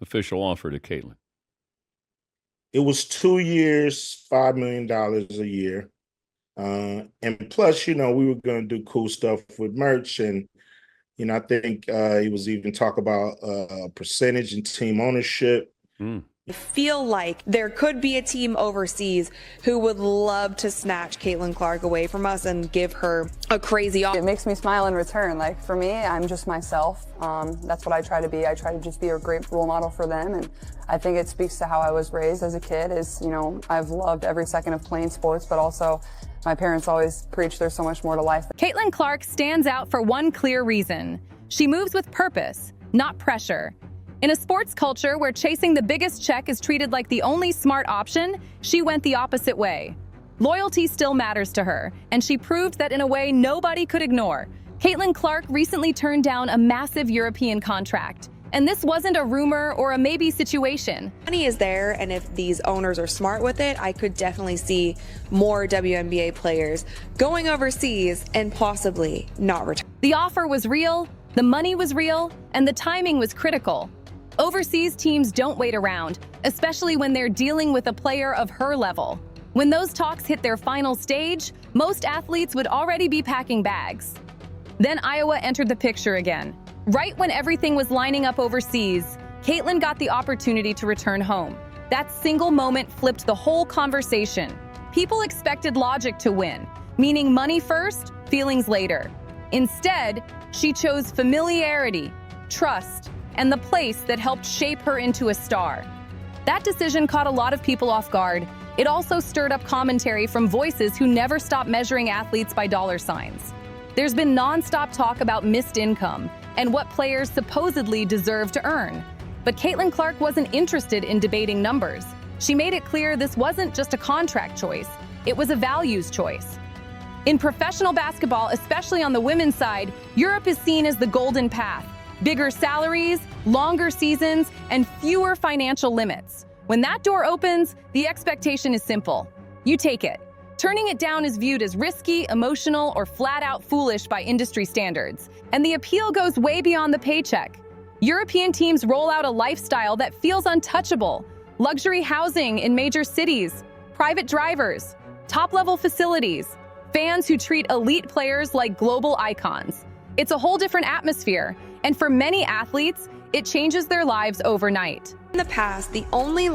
official offer to Caitlin? It was 2 years, $5 million a year. And plus, we were going to do cool stuff with merch. And, I think he was even talk about a percentage in team ownership. I feel like there could be a team overseas who would love to snatch Caitlin Clark away from us and give her a crazy offer. It makes me smile in return. Like, for me, I'm just myself. That's what I try to be. I try to just be a great role model for them. And I think it speaks to how I was raised as a kid is, I've loved every second of playing sports, but also my parents always preach there's so much more to life. Caitlin Clark stands out for one clear reason. She moves with purpose, not pressure. In a sports culture where chasing the biggest check is treated like the only smart option, she went the opposite way. Loyalty still matters to her, and she proved that in a way nobody could ignore. Caitlin Clark recently turned down a massive European contract. And this wasn't a rumor or a maybe situation. Money is there, and if these owners are smart with it, I could definitely see more WNBA players going overseas and possibly not returning. The offer was real, the money was real, and the timing was critical. Overseas teams don't wait around, especially when they're dealing with a player of her level. When those talks hit their final stage, most athletes would already be packing bags. Then Iowa entered the picture again. Right when everything was lining up overseas, Caitlin got the opportunity to return home. That single moment flipped the whole conversation. People expected logic to win, meaning money first, feelings later. Instead, she chose familiarity, trust, and the place that helped shape her into a star. That decision caught a lot of people off guard. It also stirred up commentary from voices who never stop measuring athletes by dollar signs. There's been nonstop talk about missed income and what players supposedly deserve to earn. But Caitlin Clark wasn't interested in debating numbers. She made it clear this wasn't just a contract choice, it was a values choice. In professional basketball, especially on the women's side, Europe is seen as the golden path. Bigger salaries, longer seasons, and fewer financial limits. When that door opens, the expectation is simple. You take it. Turning it down is viewed as risky, emotional, or flat-out foolish by industry standards. And the appeal goes way beyond the paycheck. European teams roll out a lifestyle that feels untouchable. Luxury housing in major cities, private drivers, top-level facilities, fans who treat elite players like global icons. It's a whole different atmosphere, and for many athletes, it changes their lives overnight. In the past, the only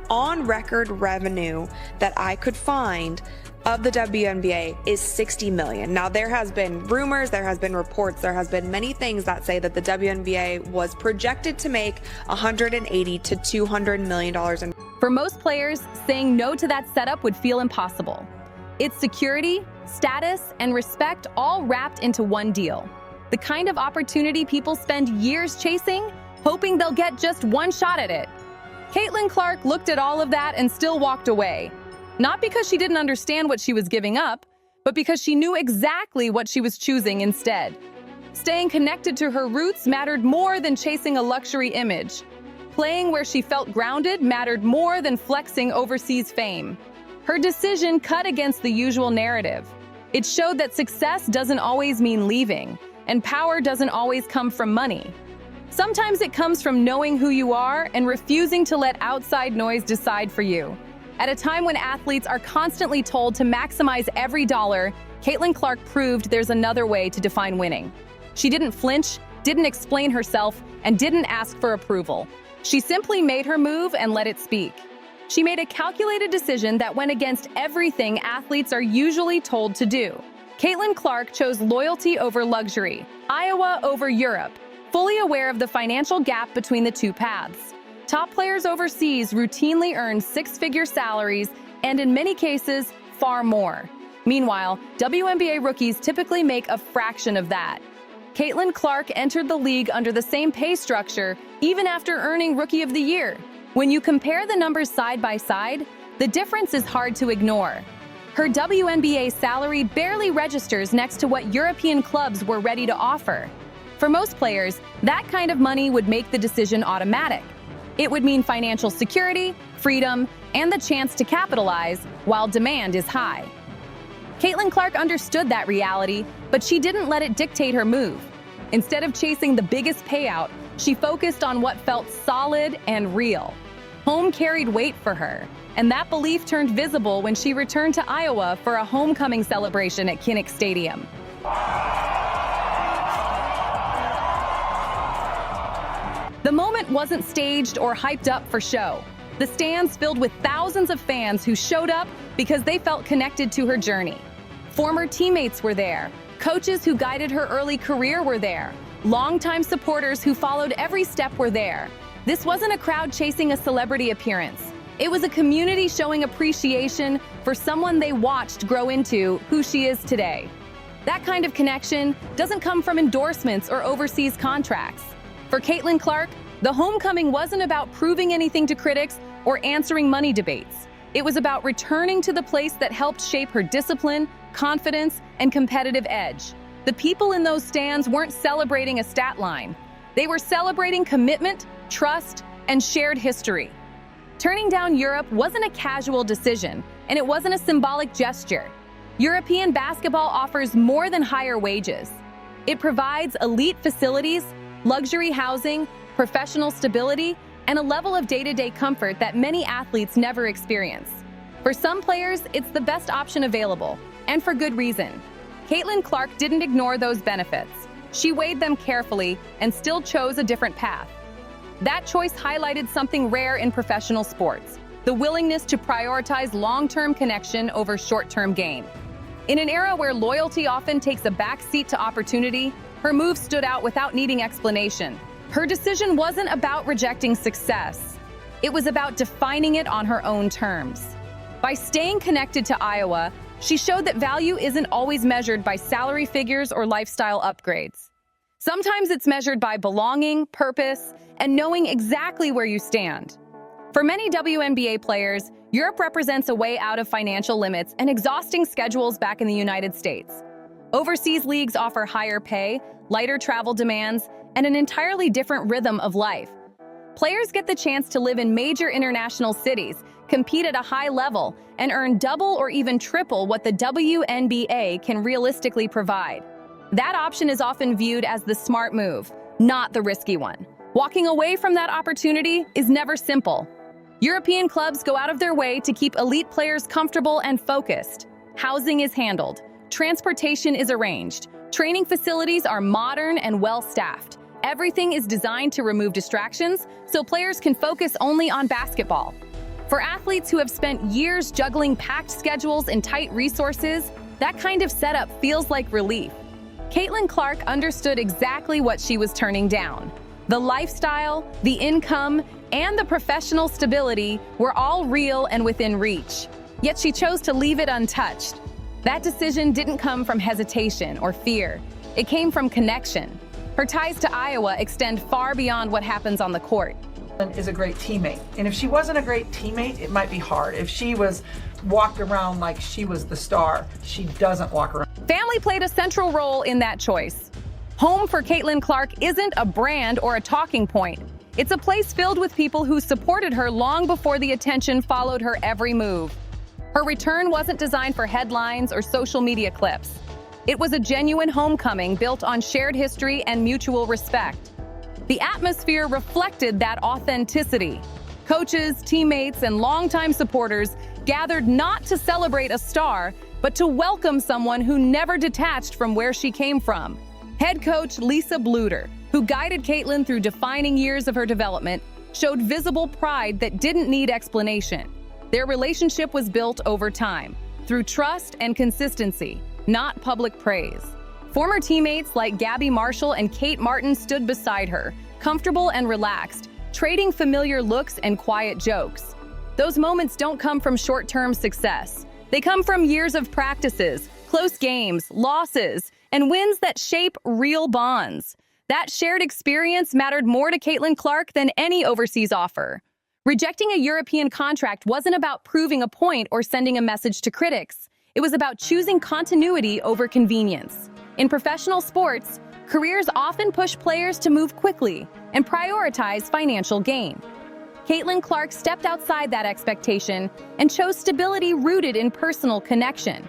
on-record revenue that I could find of the WNBA is $60 million. Now, there has been rumors, there has been reports, there has been many things that say that the WNBA was projected to make $180 to $200 million. For most players, saying no to that setup would feel impossible. It's security, status, and respect all wrapped into one deal. The kind of opportunity people spend years chasing, hoping they'll get just one shot at it. Caitlin Clark looked at all of that and still walked away. Not because she didn't understand what she was giving up, but because she knew exactly what she was choosing instead. Staying connected to her roots mattered more than chasing a luxury image. Playing where she felt grounded mattered more than flexing overseas fame. Her decision cut against the usual narrative. It showed that success doesn't always mean leaving, and power doesn't always come from money. Sometimes it comes from knowing who you are and refusing to let outside noise decide for you. At a time when athletes are constantly told to maximize every dollar, Caitlin Clark proved there's another way to define winning. She didn't flinch, didn't explain herself, and didn't ask for approval. She simply made her move and let it speak. She made a calculated decision that went against everything athletes are usually told to do. Caitlin Clark chose loyalty over luxury, Iowa over Europe, fully aware of the financial gap between the two paths. Top players overseas routinely earn six-figure salaries and, in many cases, far more. Meanwhile, WNBA rookies typically make a fraction of that. Caitlin Clark entered the league under the same pay structure even after earning Rookie of the Year. When you compare the numbers side by side, the difference is hard to ignore. Her WNBA salary barely registers next to what European clubs were ready to offer. For most players, that kind of money would make the decision automatic. It would mean financial security, freedom, and the chance to capitalize while demand is high. Caitlin Clark understood that reality, but she didn't let it dictate her move. Instead of chasing the biggest payout, She focused on what felt solid and real. Home carried weight for her, and that belief turned visible when she returned to Iowa for a homecoming celebration at Kinnick Stadium. The moment wasn't staged or hyped up for show. The stands filled with thousands of fans who showed up because they felt connected to her journey. Former teammates were there. Coaches who guided her early career were there. Longtime supporters who followed every step were there. This wasn't a crowd chasing a celebrity appearance. It was a community showing appreciation for someone they watched grow into who she is today. That kind of connection doesn't come from endorsements or overseas contracts. For Caitlin Clark, the homecoming wasn't about proving anything to critics or answering money debates. It was about returning to the place that helped shape her discipline, confidence, and competitive edge. The people in those stands weren't celebrating a stat line. They were celebrating commitment, trust, and shared history. Turning down Europe wasn't a casual decision, and it wasn't a symbolic gesture. European basketball offers more than higher wages. It provides elite facilities, luxury housing, professional stability, and a level of day-to-day comfort that many athletes never experience. For some players, it's the best option available, and for good reason. Caitlin Clark didn't ignore those benefits. She weighed them carefully and still chose a different path. That choice highlighted something rare in professional sports: the willingness to prioritize long-term connection over short-term gain. In an era where loyalty often takes a backseat to opportunity, her move stood out without needing explanation. Her decision wasn't about rejecting success. It was about defining it on her own terms. By staying connected to Iowa, she showed that value isn't always measured by salary figures or lifestyle upgrades. Sometimes it's measured by belonging, purpose, and knowing exactly where you stand. For many WNBA players, Europe represents a way out of financial limits and exhausting schedules back in the United States. Overseas leagues offer higher pay, lighter travel demands, and an entirely different rhythm of life. Players get the chance to live in major international cities, compete at a high level, and earn double or even triple what the WNBA can realistically provide. That option is often viewed as the smart move, not the risky one. Walking away from that opportunity is never simple. European clubs go out of their way to keep elite players comfortable and focused. Housing is handled. Transportation is arranged. Training facilities are modern and well-staffed. Everything is designed to remove distractions so players can focus only on basketball. For athletes who have spent years juggling packed schedules and tight resources, that kind of setup feels like relief. Caitlin Clark understood exactly what she was turning down. The lifestyle, the income, and the professional stability were all real and within reach. Yet she chose to leave it untouched. That decision didn't come from hesitation or fear. It came from connection. Her ties to Iowa extend far beyond what happens on the court. Is a great teammate, and if she wasn't a great teammate, it might be hard. If she walked around like she was the star, she doesn't walk around. Family played a central role in that choice. Home for Caitlin Clark isn't a brand or a talking point. It's a place filled with people who supported her long before the attention followed her every move. Her return wasn't designed for headlines or social media clips. It was a genuine homecoming built on shared history and mutual respect. The atmosphere reflected that authenticity. Coaches, teammates, and longtime supporters gathered not to celebrate a star, but to welcome someone who never detached from where she came from. Head coach Lisa Bluter, who guided Caitlin through defining years of her development, showed visible pride that didn't need explanation. Their relationship was built over time, through trust and consistency, not public praise. Former teammates like Gabby Marshall and Kate Martin stood beside her, comfortable and relaxed, trading familiar looks and quiet jokes. Those moments don't come from short-term success. They come from years of practices, close games, losses, and wins that shape real bonds. That shared experience mattered more to Caitlin Clark than any overseas offer. Rejecting a European contract wasn't about proving a point or sending a message to critics. It was about choosing continuity over convenience. In professional sports, careers often push players to move quickly and prioritize financial gain. Caitlin Clark stepped outside that expectation and chose stability rooted in personal connection.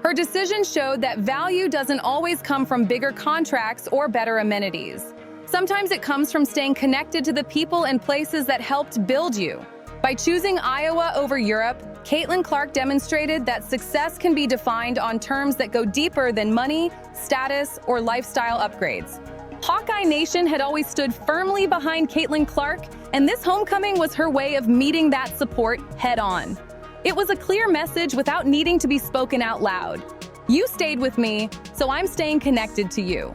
Her decision showed that value doesn't always come from bigger contracts or better amenities. Sometimes it comes from staying connected to the people and places that helped build you. By choosing Iowa over Europe, Caitlin Clark demonstrated that success can be defined on terms that go deeper than money, status, or lifestyle upgrades. Hawkeye Nation had always stood firmly behind Caitlin Clark, and this homecoming was her way of meeting that support head-on. It was a clear message without needing to be spoken out loud. You stayed with me, so I'm staying connected to you.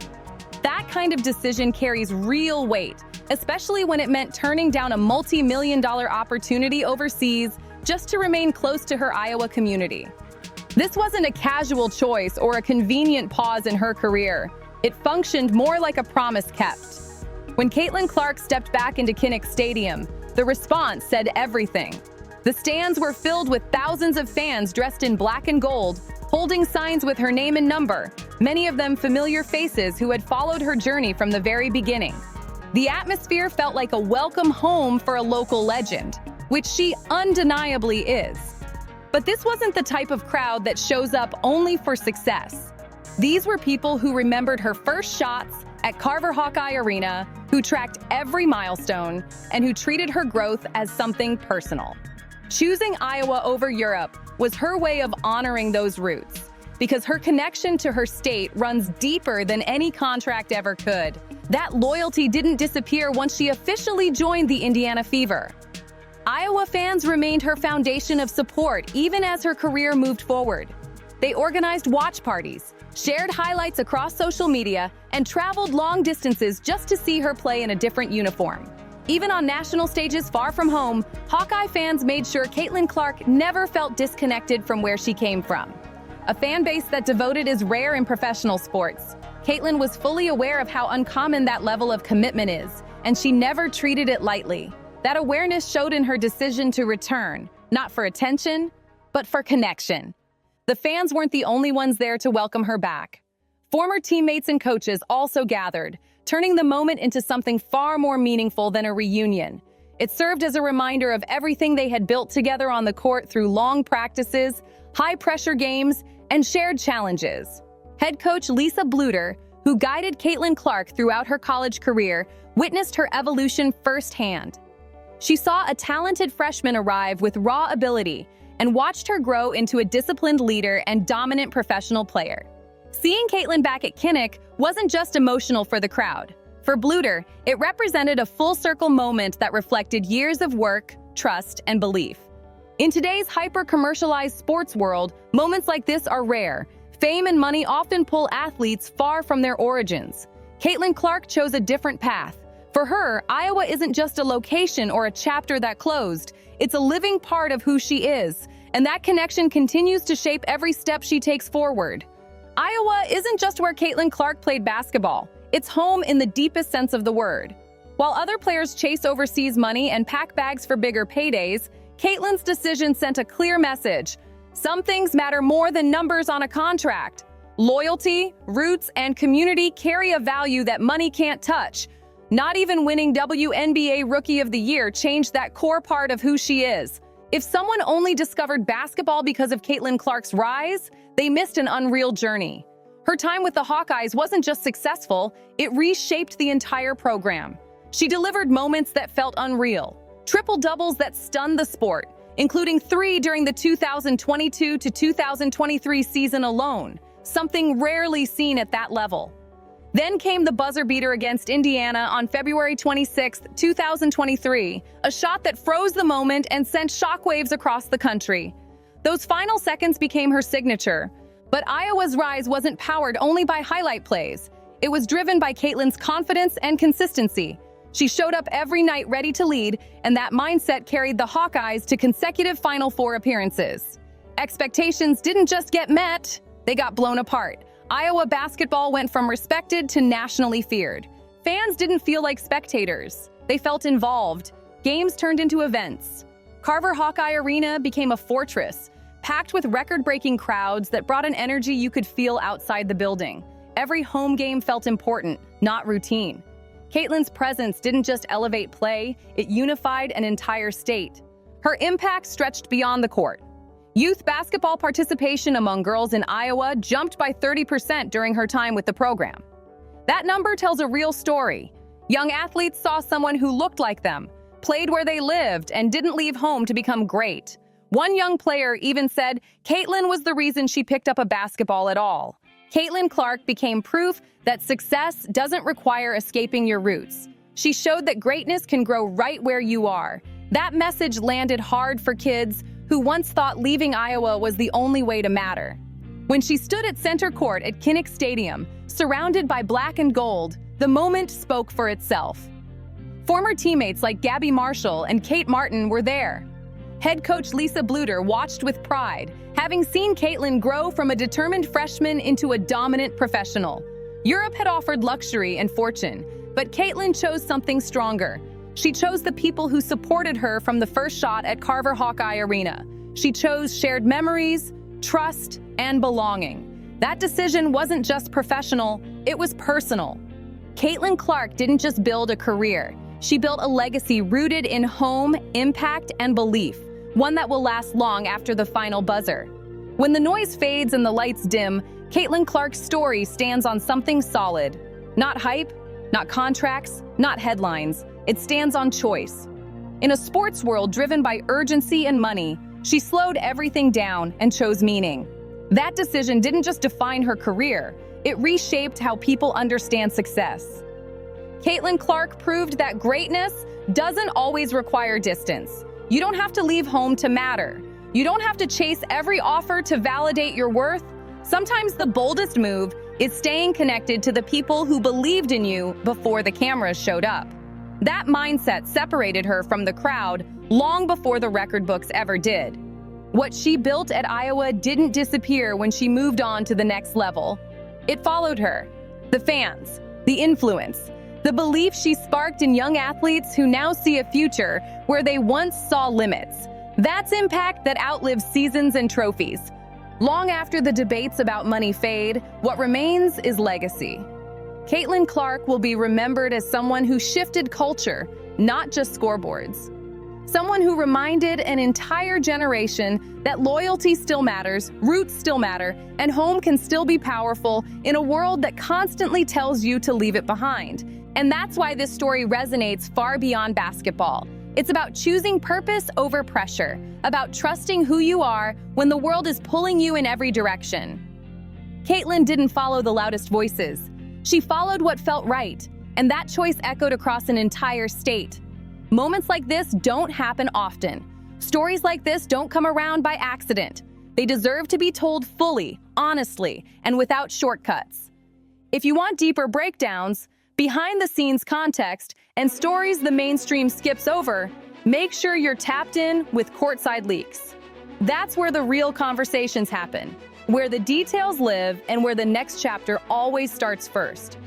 That kind of decision carries real weight, especially when it meant turning down a multi-million-dollar opportunity overseas just to remain close to her Iowa community. This wasn't a casual choice or a convenient pause in her career. It functioned more like a promise kept. When Caitlin Clark stepped back into Kinnick Stadium, the response said everything. The stands were filled with thousands of fans dressed in black and gold, holding signs with her name and number, many of them familiar faces who had followed her journey from the very beginning. The atmosphere felt like a welcome home for a local legend, which she undeniably is. But this wasn't the type of crowd that shows up only for success. These were people who remembered her first shots at Carver Hawkeye Arena, who tracked every milestone, and who treated her growth as something personal. Choosing Iowa over Europe was her way of honoring those roots, because her connection to her state runs deeper than any contract ever could. That loyalty didn't disappear once she officially joined the Indiana Fever. Iowa fans remained her foundation of support even as her career moved forward. They organized watch parties, shared highlights across social media, and traveled long distances just to see her play in a different uniform. Even on national stages far from home, Hawkeye fans made sure Caitlin Clark never felt disconnected from where she came from. A fan base that devoted is rare in professional sports. Caitlin was fully aware of how uncommon that level of commitment is, and she never treated it lightly. That awareness showed in her decision to return, not for attention, but for connection. The fans weren't the only ones there to welcome her back. Former teammates and coaches also gathered, turning the moment into something far more meaningful than a reunion. It served as a reminder of everything they had built together on the court through long practices, high-pressure games, and shared challenges. Head coach Lisa Bluter, who guided Caitlin Clark throughout her college career, witnessed her evolution firsthand. She saw a talented freshman arrive with raw ability and watched her grow into a disciplined leader and dominant professional player. Seeing Caitlin back at Kinnick wasn't just emotional for the crowd. For Bluter, it represented a full-circle moment that reflected years of work, trust, and belief. In today's hyper-commercialized sports world, moments like this are rare. Fame and money often pull athletes far from their origins. Caitlin Clark chose a different path. For her, Iowa isn't just a location or a chapter that closed. It's a living part of who she is, and that connection continues to shape every step she takes forward. Iowa isn't just where Caitlin Clark played basketball. It's home in the deepest sense of the word. While other players chase overseas money and pack bags for bigger paydays, Caitlin's decision sent a clear message. Some things matter more than numbers on a contract. Loyalty, roots, and community carry a value that money can't touch. Not even winning WNBA Rookie of the Year changed that core part of who she is. If someone only discovered basketball because of Caitlin Clark's rise, they missed an unreal journey. Her time with the Hawkeyes wasn't just successful, it reshaped the entire program. She delivered moments that felt unreal, triple-doubles that stunned the sport, including 3 during the 2022 to 2023 season alone, something rarely seen at that level. Then came the buzzer beater against Indiana on February 26, 2023, a shot that froze the moment and sent shockwaves across the country. Those final seconds became her signature, but Iowa's rise wasn't powered only by highlight plays. It was driven by Caitlin's confidence and consistency. She showed up every night ready to lead, and that mindset carried the Hawkeyes to consecutive Final Four appearances. Expectations didn't just get met, they got blown apart. Iowa basketball went from respected to nationally feared. Fans didn't feel like spectators. They felt involved. Games turned into events. Carver Hawkeye Arena became a fortress, packed with record-breaking crowds that brought an energy you could feel outside the building. Every home game felt important, not routine. Caitlin's presence didn't just elevate play, it unified an entire state. Her impact stretched beyond the court. Youth basketball participation among girls in Iowa jumped by 30% during her time with the program. That number tells a real story. Young athletes saw someone who looked like them, played where they lived, and didn't leave home to become great. One young player even said Caitlin was the reason she picked up a basketball at all. Caitlin Clark became proof that success doesn't require escaping your roots. She showed that greatness can grow right where you are. That message landed hard for kids who once thought leaving Iowa was the only way to matter. When she stood at center court at Kinnick Stadium, surrounded by black and gold, the moment spoke for itself. Former teammates like Gabby Marshall and Kate Martin were there. Head coach Lisa Bluter watched with pride, having seen Caitlin grow from a determined freshman into a dominant professional. Europe had offered luxury and fortune, but Caitlin chose something stronger. She chose the people who supported her from the first shot at Carver Hawkeye Arena. She chose shared memories, trust, and belonging. That decision wasn't just professional, it was personal. Caitlin Clark didn't just build a career. She built a legacy rooted in home, impact, and belief, one that will last long after the final buzzer. When the noise fades and the lights dim, Caitlin Clark's story stands on something solid. Not hype, not contracts, not headlines. It stands on choice. In a sports world driven by urgency and money, she slowed everything down and chose meaning. That decision didn't just define her career, it reshaped how people understand success. Caitlin Clark proved that greatness doesn't always require distance. You don't have to leave home to matter. You don't have to chase every offer to validate your worth. Sometimes the boldest move is staying connected to the people who believed in you before the cameras showed up. That mindset separated her from the crowd long before the record books ever did. What she built at Iowa didn't disappear when she moved on to the next level. It followed her. The fans, the influence, the belief she sparked in young athletes who now see a future where they once saw limits. That's impact that outlives seasons and trophies. Long after the debates about money fade, what remains is legacy. Caitlin Clark will be remembered as someone who shifted culture, not just scoreboards. Someone who reminded an entire generation that loyalty still matters, roots still matter, and home can still be powerful in a world that constantly tells you to leave it behind. And that's why this story resonates far beyond basketball. It's about choosing purpose over pressure, about trusting who you are when the world is pulling you in every direction. Caitlin didn't follow the loudest voices. She followed what felt right, and that choice echoed across an entire state. Moments like this don't happen often. Stories like this don't come around by accident. They deserve to be told fully, honestly, and without shortcuts. If you want deeper breakdowns, behind-the-scenes context, and stories the mainstream skips over, make sure you're tapped in with Courtside Leaks. That's where the real conversations happen, where the details live, and where the next chapter always starts first.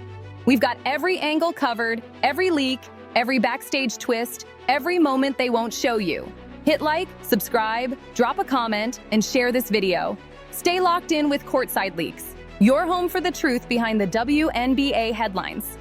We've got every angle covered, every leak, every backstage twist, every moment they won't show you. Hit like, subscribe, drop a comment, and share this video. Stay locked in with Courtside Leaks, your home for the truth behind the WNBA headlines.